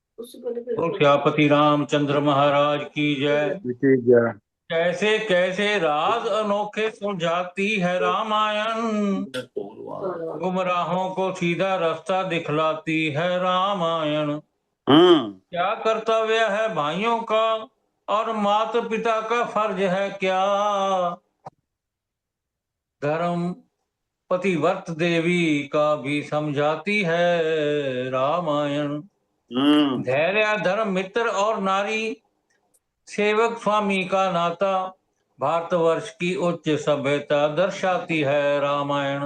और सियापति रामचंद्र महाराज की जय। कैसे कैसे राज अनोखे सुलझाती है रामायण, गुमराहों को सीधा रास्ता दिखलाती है रामायण। क्या कर्तव्य है भाइयों का और माता पिता का फर्ज है क्या, धर्म पतिव्रत देवी का भी समझाती है रामायण। धैर्य धर्म मित्र और नारी सेवक स्वामी का नाता, भारतवर्ष की उच्च सभ्यता दर्शाती है रामायण।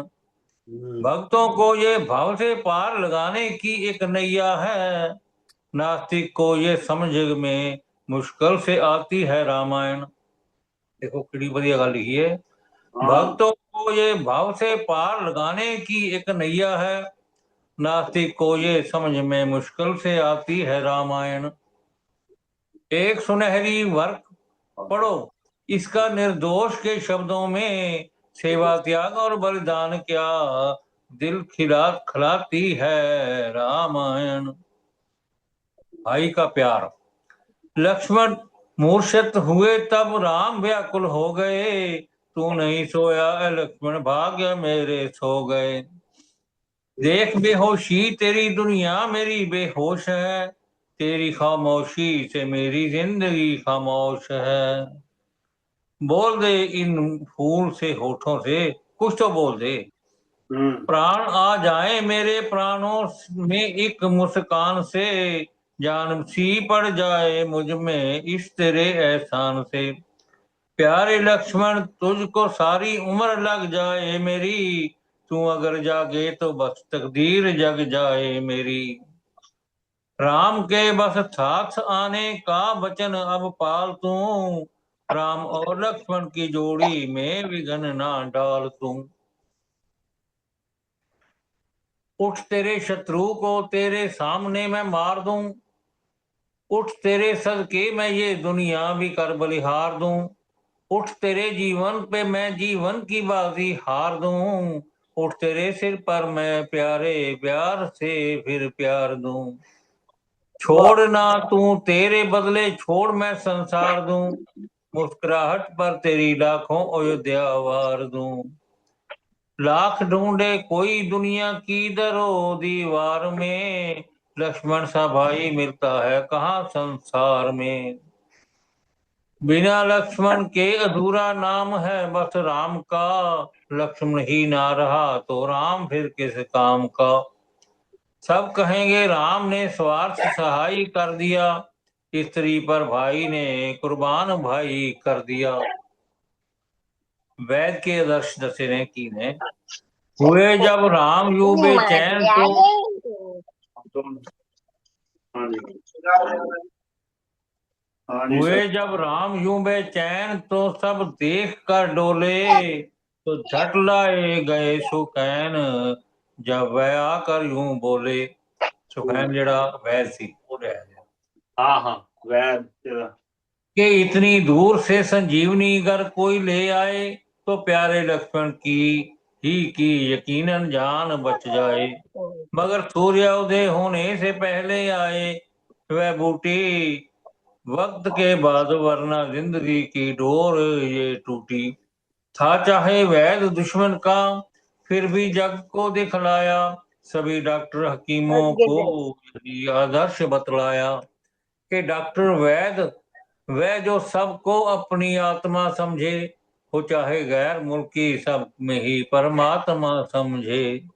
भक्तों को ये भाव से पार लगाने की एक नैया है, नास्तिक को ये समझ में मुश्किल से आती है रामायण। देखो कितनी बढ़िया गल लिखी है। भक्तों को ये भाव से पार लगाने की एक नैया है, नास्तिक को ये समझ में मुश्किल से आती है रामायण। एक सुनहरी वर्क पढ़ो, इसका निर्दोष के शब्दों में सेवा त्याग और बलिदान क्या दिल खिलाती है रामायण। भाई का प्यार। लक्ष्मण मूर्छित हुए तब राम व्याकुल हो गए, तू नहीं सोया लक्ष्मण भाग्य मेरे सो गए। देख बेहोशी तेरी दुनिया मेरी बेहोश है, तेरी खामोशी से मेरी जिंदगी खामोश है। बोल दे इन फूल से होठों से, कुछ तो बोल दे। प्राण आ जाए मेरे प्राणों में एक मुस्कान से, जान सी पड़ जाए मुझ में इस तेरे एहसान से। प्यारे लक्ष्मण तुझको सारी उम्र लग जाए मेरी, तू अगर जागे तो बस तकदीर जग जाए मेरी। राम के बस साथ आने का वचन अब पाल तू, राम और लक्ष्मण की जोड़ी में विघ्न ना डाल तू। उठ तेरे शत्रु को तेरे सामने मैं मार दूं, उठ तेरे सदके मैं ये दुनिया भी कर बलिहार दूं। उठ तेरे जीवन पे मैं जीवन की बाजी हार दूं, उठ तेरे सिर पर मैं प्यारे प्यार से फिर प्यार दूं। छोड़ ना तू तेरे बदले छोड़ मैं संसार दूं, मुस्कुराहट पर तेरी लाखों अयोध्या वार दूं। लाख ढूंढे कोई दुनिया की दरो दीवार में, लक्ष्मण सा भाई मिलता है कहाँ संसार में। बिना लक्ष्मण के अधूरा नाम है बस राम का, लक्ष्मण ही ना रहा तो राम फिर किस काम का। सब कहेंगे राम ने स्वार्थ सहाय कर दिया, स्त्री पर भाई ने कुर्बान भाई कर दिया। वैद के आदर्श दसे ने की ने हुए जब राम यूं बेचैन तो हुए जब राम यूं बेचैन तो सब देख कर डोले, तो झट लाए गए सुखैन जब वह आकर यूं बोले। सुखैन जड़ा वैद सी वो हाँ हाँ वैद कि इतनी दूर से संजीवनी अगर कोई ले आए, तो प्यारे लक्ष्मण की यकीनन जान बच जाए। मगर सूर्योदय होने से पहले आए वह बूटी, वक्त के बाद वरना जिंदगी की डोर ये टूटी। था चाहे वैद दुश्मन का फिर भी जग को दिखलाया, सभी डॉक्टर हकीमों को यही आदर्श बतलाया। कि डॉक्टर वैद वह जो सबको अपनी आत्मा समझे, हो चाहे गैर मुल्की सब में ही परमात्मा समझे।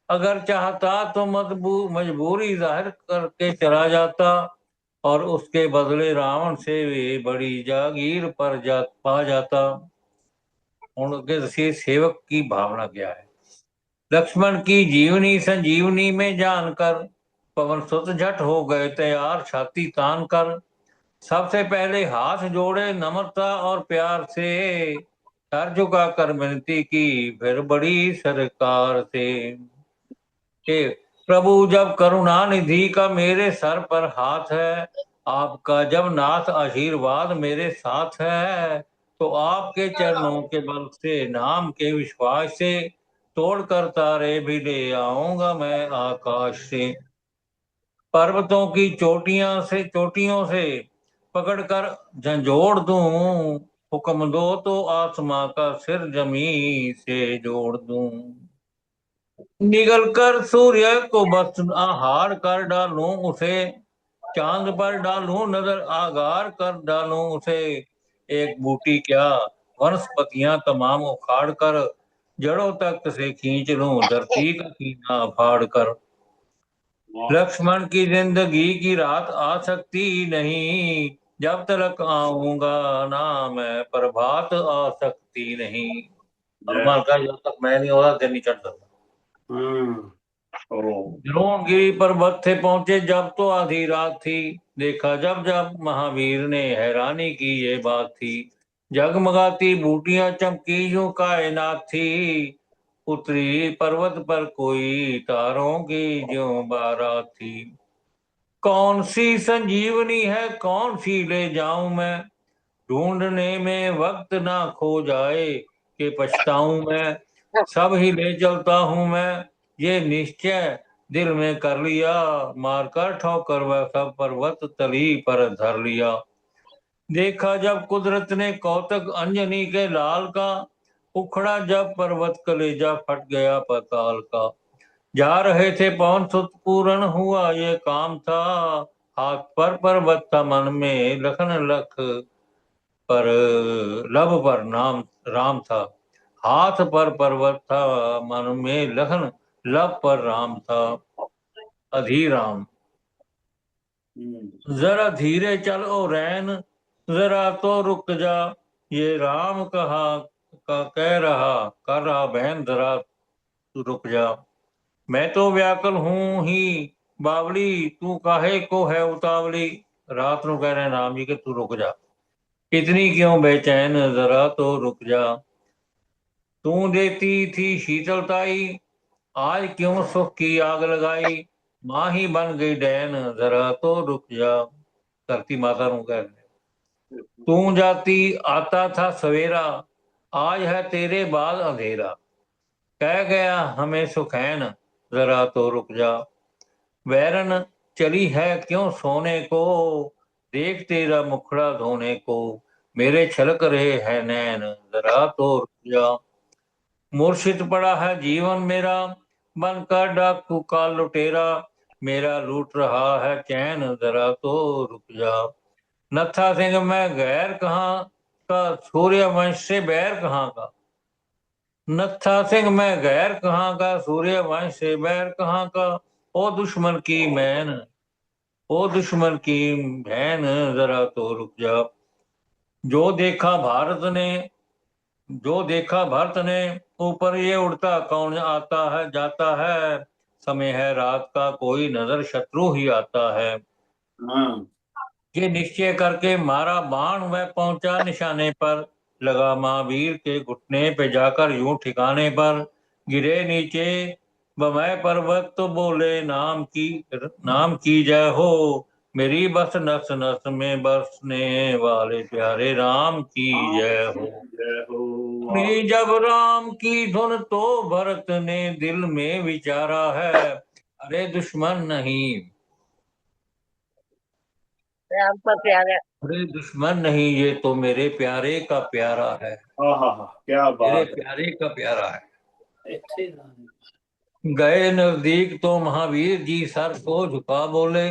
अगर चाहता तो मजबूरी जाहिर करके चला जाता, और उसके बदले रावण से भी बड़ी जागीर पर पा जाता। उनके सेवक की भावना क्या है। लक्ष्मण की जीवनी संजीवनी में जानकर, पवन सुत झट हो गए तैयार छाती तान कर। सबसे पहले हाथ जोड़े नम्रता और प्यार से, सर झुका कर विनती की फिर बड़ी सरकार से। कि प्रभु जब करुणा निधि का मेरे सर पर हाथ है, आपका जब नाथ आशीर्वाद मेरे साथ है, तो आपके चरणों के बल से नाम के विश्वास से तोड़कर तारे भी ले आऊंगा मैं आकाश से। पर्वतों की चोटियों से पकड़कर झंझोड़ दूं, हुक्म दो तो आसमां का सिर जमीन से जोड़ दूं। निगल कर सूर्य को बस आहार कर डालूं उसे, चांद पर डालूं नजर आगार कर डालूं उसे। एक बूटी क्या वनस्पतियां तमाम उखाड़ कर, जड़ों तक से खींच लूं धरती का सीना फाड़ कर। लक्ष्मण की जिंदगी की रात आ सकती नहीं, जब तक आऊंगा ना मैं प्रभात आ सकती नहीं। हनुमान का जब तक मैं नहीं होगा दिन नहीं चढ़ सकता। द्रोणगिरी पर्वत थे पहुंचे जब तो आधी रात थी, देखा जब जब महावीर ने हैरानी की ये बात थी। जगमगाती बूटियां चमकी यूं कायनात थी, उतरी पर्वत पर कोई तारों की ज्यों बारात थी। कौन सी संजीवनी है कौन सी ले जाऊं मैं, ढूंढने में वक्त ना खो जाए कि पछताऊं मैं। सब ही ले चलता हूं मैं ये निश्चय दिल में कर लिया, मारकर ठोकर वह सब पर्वत तली पर धर लिया। देखा जब कुदरत ने कौतक अंजनी के लाल का, उखड़ा जब पर्वत कलेजा फट गया पाताल का। जा रहे थे पवन सुत पूर्ण हुआ ये काम था, हाथ पर पर्वत था मन में लखन लख पर लब पर नाम राम था। हाथ पर पर्वत था मन में लखन लब पर राम था। अधीराम जरा धीरे चल ओ रैन, जरा तो रुक जा, ये राम कहा का कह रहा कर रहा बहन जरा तू रुक जा। मैं तो व्याकुल हूं ही बावली, तू काहे को है उतावली। रात ਨੂੰ कह रहे राम जी के तू रुक जा, इतनी क्यों बेचैन जरा तो रुक जा। तू देती थी शीतलताई, आज क्यों सुख की आग लगाई। माँ ही बन गई डैन जरा तो रुक जा। धरती माता नु कह रहे तू जाती आता था सवेरा, आज है तेरे बाद अंधेरा। कह गया हमें सुखैन जरा तो रुक जा। वैरन चली है क्यों सोने को, देख तेरा मुखड़ा धोने को। मेरे छलक रहे हैं नैन जरा तो रुक जा। मूर्छित पड़ा है जीवन मेरा, बनकर डाकू का लुटेरा। मेरा लूट रहा है चैन जरा तो रुक जा। नत्था सिंह मैं गैर कहाँ का, सूर्यवंश से बैर कहाँ का। नत्था सिंह मैं गैर कहाँ का, सूर्यवंश से बैर कहाँ का। ओ दुश्मन की मैन ओ दुश्मन की बहन जरा तो रुक जा। जो देखा भारत ने जो देखा भरत ने, ऊपर ये उड़ता कौन आता है जाता है। समय है रात का कोई नजर शत्रु ही आता है। ये निश्चय करके मारा बाण वह पहुंचा निशाने पर, लगा महावीर के घुटने पे जाकर यूं ठिकाने पर। गिरे नीचे बमय पर्वत तो बोले नाम की जय हो। मेरी बस नस नस में बसने वाले प्यारे राम की जय हो। सुनी जब राम की धुन तो भरत ने दिल में विचारा है, अरे दुश्मन नहीं अरे दुश्मन नहीं ये तो मेरे प्यारे का प्यारा है। क्या मेरे बात प्यारे का प्यारा है। है। गए नजदीक तो महावीर जी सर को झुका बोले,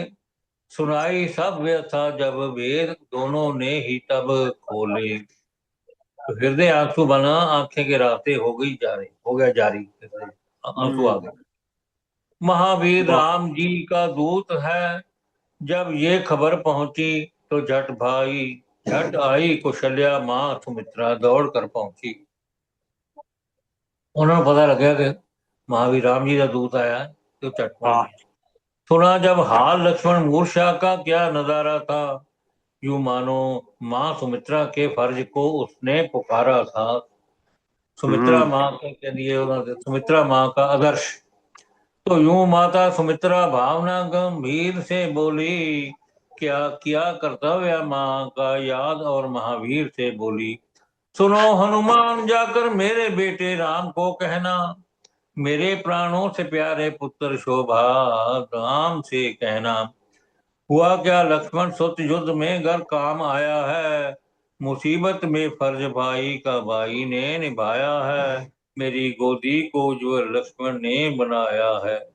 सुनाई सब व्यथा जब वेद दोनों ने ही तब खोले। तो हृदय आंसू बना आंखें गिराते हो गया जारी आंसू आ गए। महावीर राम जी का दूत है, जब ये खबर पहुंची तो झट आई कौशल्या माँ सुमित्रा दौड़ कर पहुंची। उन्होंने पता लग गया कि महावीर राम जी का दूत आया है, तो झट पहुंच। सुना जब हाल लक्ष्मण मूर्छा का क्या नजारा था, यूं मानो माँ सुमित्रा के फर्ज को उसने पुकारा था। सुमित्रा माँ के लिए सुमित्रा माँ का आदर्श। तो यूं माता सुमित्रा भावना गंभीर से बोली, क्या किया कर्तव्य माँ का याद और महावीर से बोली। सुनो हनुमान जाकर मेरे बेटे राम को कहना, मेरे प्राणों से प्यारे पुत्र शोभा, राम से कहना हुआ क्या लक्ष्मण, सुत युद्ध में घर काम आया है। मुसीबत में फर्ज भाई का भाई ने निभाया है। मेरी गोदी को उज्ज्वल लक्ष्मण ने बनाया है।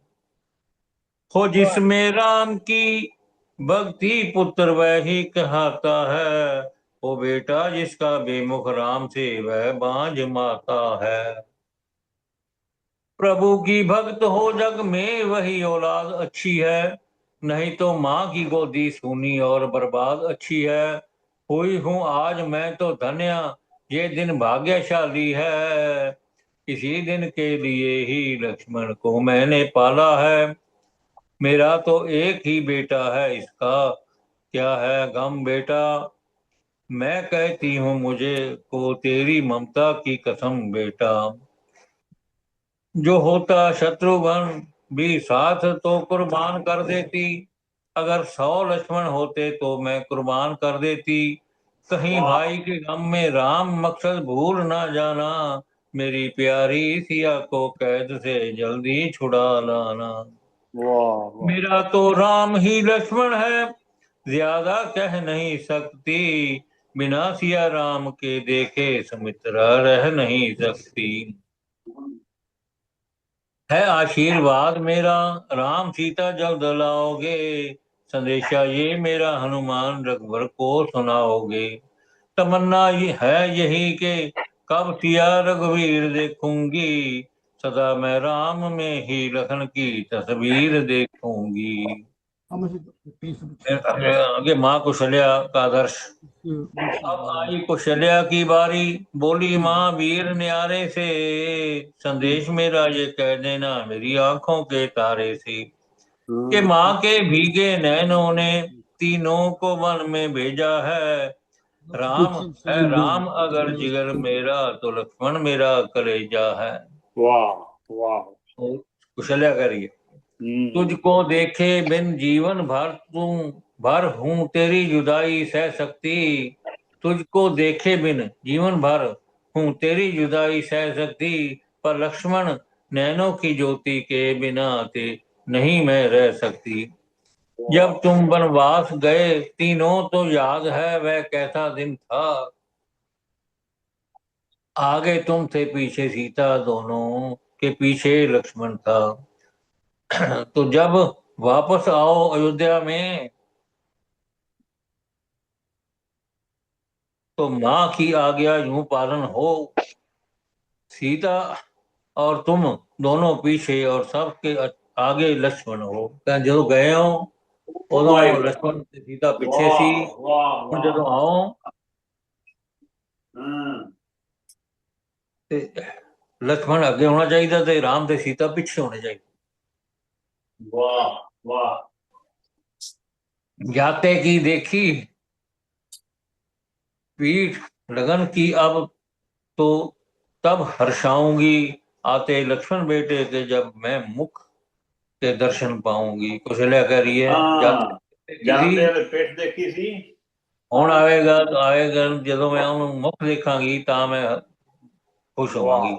हो जिसमें राम की भक्ति पुत्र वह ही कहता है। वो बेटा जिसका बेमुख राम से वह बांझ माता है। प्रभु की भक्त हो जग में वही औलाद अच्छी है। नहीं तो माँ की गोदी सूनी और बर्बाद अच्छी है। हुई हूँ आज मैं तो धन्य, ये दिन भाग्यशाली है। इसी दिन के लिए ही लक्ष्मण को मैंने पाला है। मेरा तो एक ही बेटा है, इसका क्या है गम बेटा। मैं कहती हूँ मुझे को तेरी ममता की कसम बेटा। जो होता शत्रुघ्न भी साथ तो कुर्बान कर देती। अगर 100 लक्ष्मण होते तो मैं कुर्बान कर देती। कहीं भाई के गम में राम मकसद भूल ना जाना। मेरी प्यारी सिया को कैद से जल्दी छुड़ा लाना। मेरा तो राम ही लक्ष्मण है, ज्यादा कह नहीं सकती। बिना सिया राम के देखे सुमित्रा रह नहीं सकती। है आशीर्वाद मेरा, राम सीता जल्द लाओगे। संदेशा ये मेरा हनुमान रघुवर को सुनाओगे। तमन्ना ये है यही के कब सिया रघुवीर देखूंगी। सदा मैं राम में ही लखन की तस्वीर देखूंगी। आगे माँ कौशल्या का आदर्श। अब आई कौशल्या की बारी, बोली माँ वीर न्यारे से। संदेश मेरा ये कह देना मेरी आंखों के तारे से। कि माँ के भीगे नैनों ने तीनों को वन में भेजा है। राम है राम अगर जिगर मेरा, तो लक्ष्मण मेरा कलेजा है। वाह वाह। कौशल्या करिए। तुझको देखे बिन जीवन भर तू भर हूं तेरी जुदाई सह सकती। तुझको देखे बिन जीवन भर हूं तेरी जुदाई सह सकती। पर लक्ष्मण नैनों की ज्योति के बिना ते नहीं मैं रह सकती। जब तुम वनवास गए तीनों तो याद है वह कैसा दिन था। आगे तुम थे पीछे सीता, दोनों के पीछे लक्ष्मण था। तो जब वापस आओ अयोध्या में, तो माँ की आज्ञा यूं पालन हो। सीता और तुम दोनों पीछे और सबके आगे लक्ष्मण हो। जो गए हो उदों लक्ष्मण ते सीता पिछे सी। ਹੁਣ ਜਦੋਂ ਆਓ ਤੇ लक्ष्मण ਅੱਗੇ ਹੋਣਾ ਚਾਹੀਦਾ ਤੇ ਰਾਮ ਤੇ ਸੀਤਾ ਪਿੱਛੇ ਹੋਣੇ ਚਾਹੀਦੇ। वाह वाह। जाते की देखी पीठ लगन की अब, तो तब हर्षाऊंगी। आते लक्ष्मण बेटे के जब मैं मुख के दर्शन पाऊंगी। कौशल्या कह रही है ਜਾਂਦੇ ਪਿੱਠ ਦੇਖੀ ਸੀ। ਹੁਣ ਆਵੇਗਾ ਤਾਂ ਆਵੇਗਾ, ਜਦੋਂ ਮੈਂ ਉਹਨੂੰ ਮੁਖ ਦੇਖਾਂਗੀ ਤਾਂ मैं खुश होवांगी।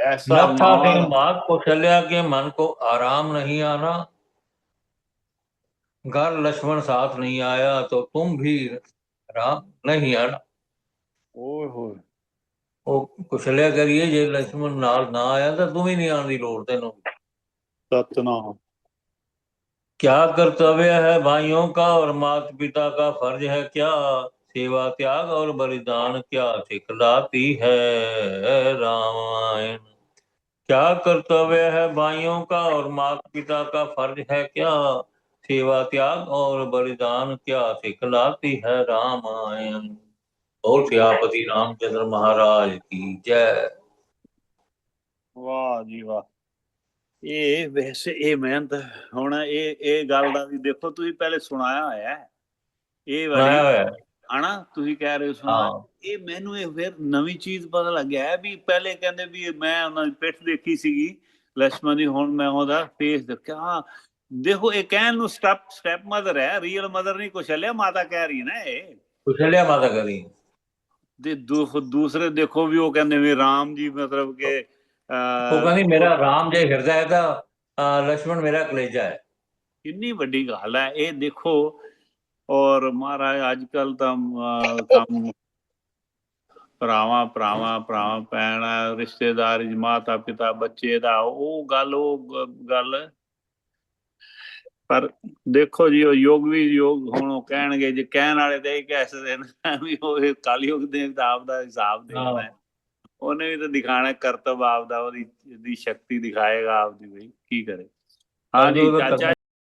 ऐसा न था मावा। सिंह बात कौशल्या के मन को आराम नहीं आना। घर लक्ष्मण साथ नहीं आया तो तुम भी राम नहीं आना। ओए होए। ਉਹ ਕੁਸ਼ਲਿਆ ਕਰੀਏ ਜੇ ਲక్ష్మణ ਨਾਲ ਨਾ ਆਇਆ ਤਾਂ ਤੂੰ ਵੀ ਨਹੀਂ ਆਉਣ ਦੀ ਲੋੜ ਤੈਨੂੰ। सतनाम। क्या कर्तव्य है भाइयों का और माता पिता का फर्ज है क्या। सेवा त्याग और बलिदान क्या सिखलाती है रामायण। क्या कर्तव्य है भाइयों का और माता पिता का फर्ज है क्या। सेवा त्याग और बलिदान क्या सिखलाती है रामायण। और सियापति रामचंद्र महाराज की जय। वाह जी वाह। ਇਹ ਵੈਸੇ ਇਹ ਮਿਹਨਤ ਹੁਣ ਇਹ ਗੱਲ ਦਾ ਵੀ ਦੇਖੋ ਤੁਸੀਂ ਪਹਿਲੇ ਸੁਣਾਇਆ ਹੋਇਆ ਇਹ ਵਾਲੀ ਹਨਾ ਤੁਸੀਂ ਕਹਿ ਰਹੇ ਹੋ ਸੁਣਾ। ਇਹ ਮੈਨੂੰ ਇਹ ਫਿਰ ਨਵੀਂ ਚੀਜ਼ ਪਤਾ ਲੱਗਿਆ ਹੈ ਵੀ ਪਹਿਲੇ ਕਹਿੰਦੇ ਵੀ ਮੈਂ ਉਹਨਾਂ ਦੀ ਪਿੱਠ ਦੇਖੀ ਸੀਗੀ ਲక్ష్మణ ਦੀ, ਹੁਣ ਮੈਂ ਉਹਦਾ ਫੇਸ ਦੇਖਿਆ। ਹਾਂ ਦੇਖੋ ਇਹ ਕਹਿਣ ਨੂੰ ਸਟੈਪ ਮਦਰ ਹੈ, ਰੀਅਲ ਮਦਰ ਨਹੀਂ। ਕੌਸ਼ਲਿਆ ਮਾਤਾ ਕਹਿ ਰਹੀ ਨਾ ਇਹ, ਕੌਸ਼ਲਿਆ ਮਾਤਾ ਕਹਿ ਰਹੀ। ਤੇ ਦੂਸਰੇ ਦੇਖੋ ਵੀ ਉਹ ਕਹਿੰਦੇ ਵੀ ਰਾਮ ਜੀ ਮਤਲਬ ਕਿ ਉਹ ਕਹਿੰਦੀ ਮੇਰਾ ਰਾਮ ਜੇ ਹਿਰਦਾ ਹੈ ਤਾਂ ਲక్ష్మణ ਮੇਰਾ ਕਲੇਜਾ ਹੈ। ਕਿੰਨੀ ਵੱਡੀ ਗੱਲ ਹੈ ਇਹ, ਦੇਖੋ। ਔਰ ਮਹਾਰਾਜ ਅੱਜ ਕੱਲ ਤਾਂ ਕੰਮ ਭਰਾਵਾਂ ਭੈਣਾਂ, ਰਿਸ਼ਤੇਦਾਰੀ, ਮਾਤਾ ਪਿਤਾ, ਬੱਚੇ ਦਾ ਉਹ ਗੱਲ। ਪਰ ਦੇਖੋ ਜੀ, ਉਹ ਯੁੱਗ ਵੀ ਯੁੱਗ, ਹੁਣ ਉਹ ਕਹਿਣਗੇ ਜੇ ਕਹਿਣ ਵਾਲੇ ਤੇ ਇਹ ਕਹਿ ਸਕਦੇ ਨੇ ਵੀ ਉਹ ਕਲਯੁੱਗ ਦੇ ਹਿਸਾਬ ਦਾ ਹਿਸਾਬ ਦੇਖਣਾ, ਉਹਨੇ ਵੀ ਤਾਂ ਦਿਖਾਣਾ ਕਰਤਵ ਆਪਦਾ, ਉਹਦੀ ਸ਼ਕਤੀ ਦਿਖਾਏਗਾ ਆਪਦੀ, ਬਈ ਕੀ ਕਰੇ। ਹਾਂਜੀ ਚਾਚਾ।